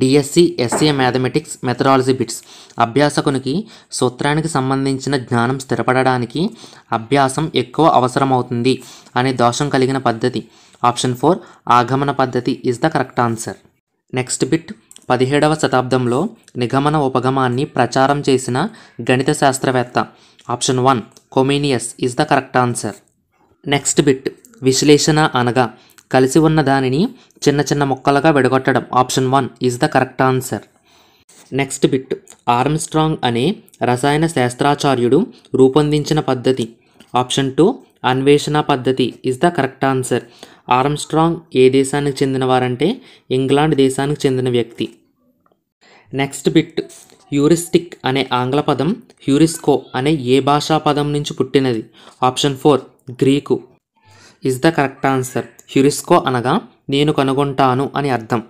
DSC SCA mathematics methodology bits. అభ్యాసకునికి సూత్రానికి సంబంధించిన జ్ఞానం స్థిరపడడానికి అభ్యాసం ఎక్కువ అవసరమవుతుంది అనే దోషం కలిగిన పద్ధతి. ఆప్షన్ 4 ఆగమన పద్ధతి is the correct answer. Next bit. 17వ శతాబ్దంలో నిగమన ఉపగమాన్ని ప్రచారం చేసిన గణిత శాస్త్రవేత్త. Option 1 Comenius is the correct answer. Next bit. విశ్లేషణ అనగా కలిసి ఉన్న దానిని చిన్న చిన్న ముక్కలుగా విడగొట్టడం. Option 1 is the correct answer. Next bit. Armstrong అనే రసాయన శాస్త్రాచార్యుడు రూపొందించిన పద్ధతి. ఆప్షన్ 2 అన్వేషణ పద్ధతి is the correct answer. Armstrong ఏ దేశానికి చెందినవారంటే ఇంగ్లాండ్ దేశానికి చెందిన వ్యక్తి. Next bit. హ్యూరిస్టిక్ అనే ఆంగ్ల పదం హ్యూరిస్కో అనే ఏ భాషా పదం నుంచి పుట్టినది. Option 4 Greek is the correct answer. హ్యూరిస్కో అనగా నేను కనుగొంటాను అని అర్థం.